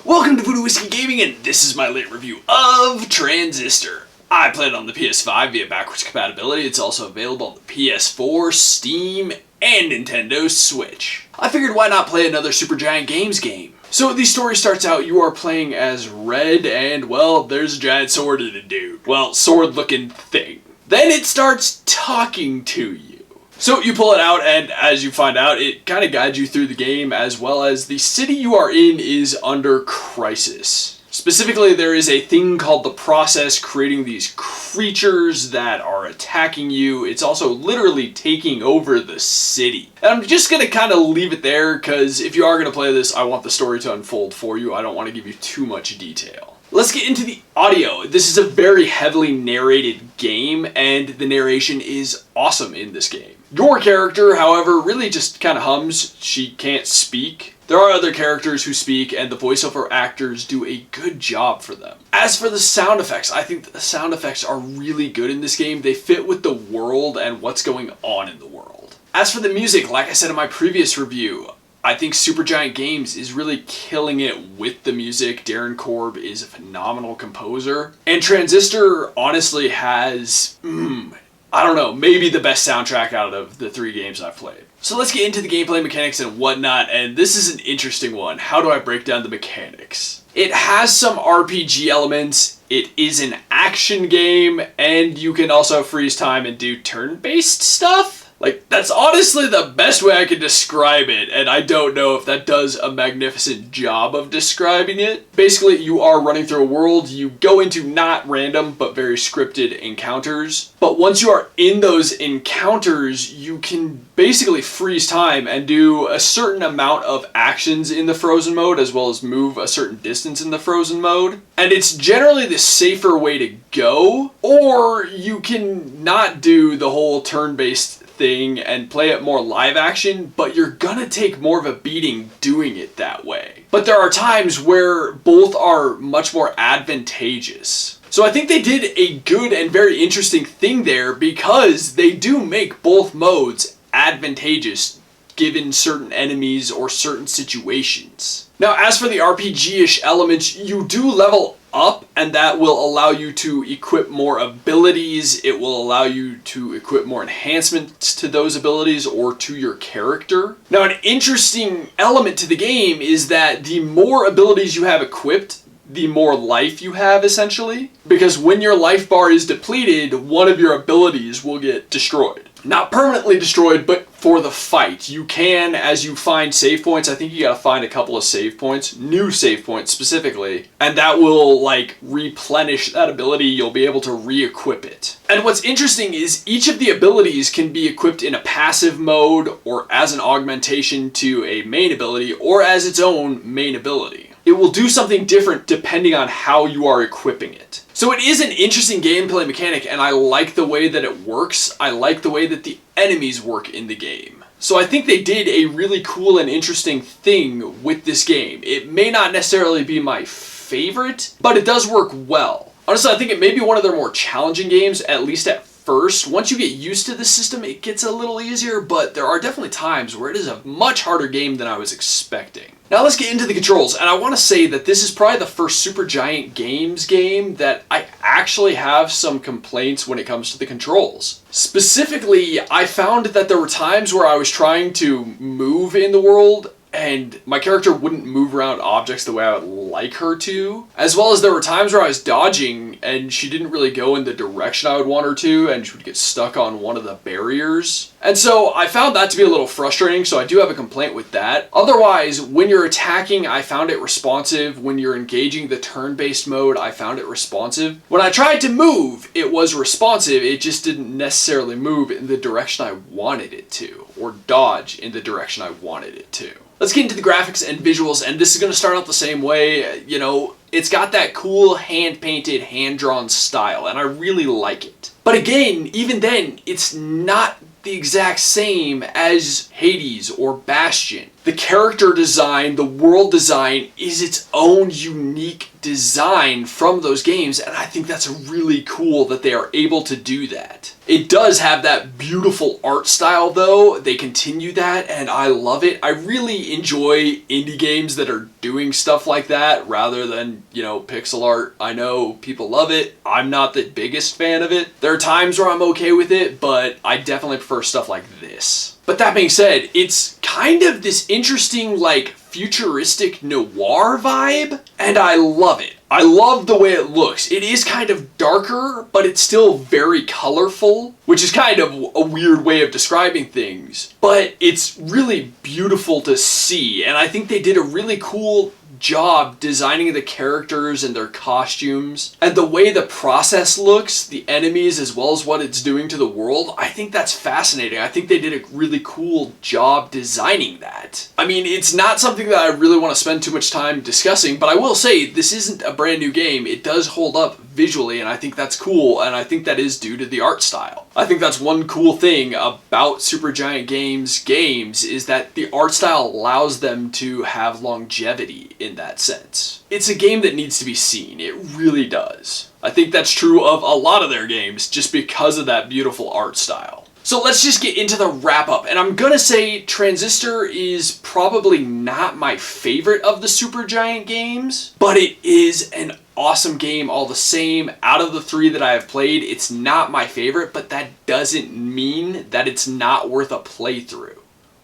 Welcome to Voodoo Whiskey Gaming, and this is my late review of Transistor. I played it on the PS5 via backwards compatibility. It's also available on the PS4, Steam, and Nintendo Switch. I figured why not play another Supergiant Games game. So the story starts out, you are playing as Red, and well, there's a giant sword in a dude. Well, sword-looking thing. Then it starts talking to you. So you pull it out, and as you find out, it kind of guides you through the game, as well as the city you are in is under crisis. Specifically, there is a thing called the Process creating these creatures that are attacking you. It's also literally taking over the city. And I'm just going to kind of leave it there, because if you are going to play this, I want the story to unfold for you. I don't want to give you too much detail. Let's get into the audio. This is a very heavily narrated game, and the narration is awesome in this game. Your character, however, really just kind of hums. She can't speak. There are other characters who speak, and the voiceover actors do a good job for them. As for the sound effects, I think that the sound effects are really good in this game. They fit with the world and what's going on in the world. As for the music, like I said in my previous review, I think Supergiant Games is really killing it with the music. Darren Korb is a phenomenal composer. And Transistor honestly has, I don't know, maybe the best soundtrack out of the 3 games I've played. So let's get into the gameplay mechanics and whatnot, and this is an interesting one. How do I break down the mechanics? It has some RPG elements, it is an action game, and you can also freeze time and do turn-based stuff. Like, that's honestly the best way I can describe it, and I don't know if that does a magnificent job of describing it. Basically, you are running through a world, you go into not random, but very scripted encounters. But once you are in those encounters, you can basically freeze time and do a certain amount of actions in the frozen mode, as well as move a certain distance in the frozen mode. And it's generally the safer way to go, or you can not do the whole turn-based thing and play it more live action, but you're gonna take more of a beating doing it that way. But there are times where both are much more advantageous. So I think they did a good and very interesting thing there, because they do make both modes advantageous given certain enemies or certain situations. Now, as for the RPG-ish elements, you do level up, and that will allow you to equip more abilities. It will allow you to equip more enhancements to those abilities or to your character. Now, an interesting element to the game is that the more abilities you have equipped, the more life you have, essentially. Because when your life bar is depleted, one of your abilities will get destroyed. Not permanently destroyed, but for the fight. You can, as you find save points, I think you gotta find a couple of save points, new save points specifically, and that will like replenish that ability. You'll be able to re-equip it. And what's interesting is each of the abilities can be equipped in a passive mode, or as an augmentation to a main ability, or as its own main ability. It will do something different depending on how you are equipping it. So it is an interesting gameplay mechanic, and I like the way that it works. I like the way that the enemies work in the game. So I think they did a really cool and interesting thing with this game. It may not necessarily be my favorite, but it does work well. Honestly, I think it may be one of their more challenging games, at least at first. Once you get used to the system, it gets a little easier, but there are definitely times where it is a much harder game than I was expecting. Now let's get into the controls, and I want to say that this is probably the first Supergiant Games game that I actually have some complaints when it comes to the controls. Specifically, I found that there were times where I was trying to move in the world, and my character wouldn't move around objects the way I would like her to. As well as there were times where I was dodging and she didn't really go in the direction I would want her to, and she would get stuck on one of the barriers. And so I found that to be a little frustrating, so I do have a complaint with that. Otherwise, when you're attacking, I found it responsive. When you're engaging the turn-based mode, I found it responsive. When I tried to move, it was responsive. It just didn't necessarily move in the direction I wanted it to, or dodge in the direction I wanted it to. Let's get into the graphics and visuals, and this is going to start out the same way. You know, it's got that cool hand-painted, hand-drawn style, and I really like it. But again, even then, it's not the exact same as Hades or Bastion. The character design, the world design is its own unique design from those games, and I think that's really cool that they are able to do that. It does have that beautiful art style though, they continue that, and I love it. I really enjoy indie games that are doing stuff like that rather than, you know, pixel art. I know people love it. I'm not the biggest fan of it. There are times where I'm okay with it, but I definitely prefer stuff like this. But that being said, it's kind of this interesting, like, futuristic noir vibe, and I love it. I love the way it looks. It is kind of darker, but it's still very colorful, which is kind of a weird way of describing things, but it's really beautiful to see, and I think they did a really cool job designing the characters and their costumes, and the way the process looks, the enemies, as well as what it's doing to the world. I think that's fascinating. I think they did a really cool job designing that. I mean, it's not something that I really want to spend too much time discussing, but I will say this isn't a brand new game. It does hold up visually, and I think that's cool, and I think that is due to the art style. I think that's one cool thing about Supergiant Games games is that the art style allows them to have longevity in that sense. It's a game that needs to be seen. It really does. I think that's true of a lot of their games just because of that beautiful art style. So let's just get into the wrap up, and I'm gonna say Transistor is probably not my favorite of the Supergiant games, but it is an awesome game all the same. Out of the 3 that I have played, it's not my favorite, but that doesn't mean that it's not worth a playthrough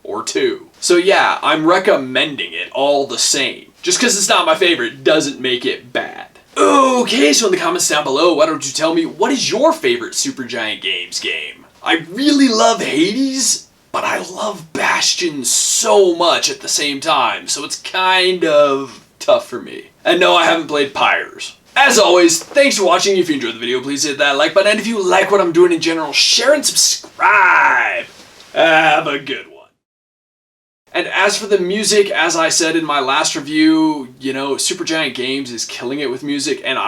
or 2. So yeah, I'm recommending it all the same. Just because it's not my favorite doesn't make it bad. Okay, so in the comments down below, why don't you tell me, what is your favorite Supergiant Games game? I really love Hades, but I love Bastion so much at the same time, so it's kind of tough for me. And no, I haven't played Pyres. As always, thanks for watching. If you enjoyed the video, please hit that like button, and if you like what I'm doing in general, share and subscribe. Have a good one. And as for the music, as I said in my last review, you know, Supergiant Games is killing it with music, and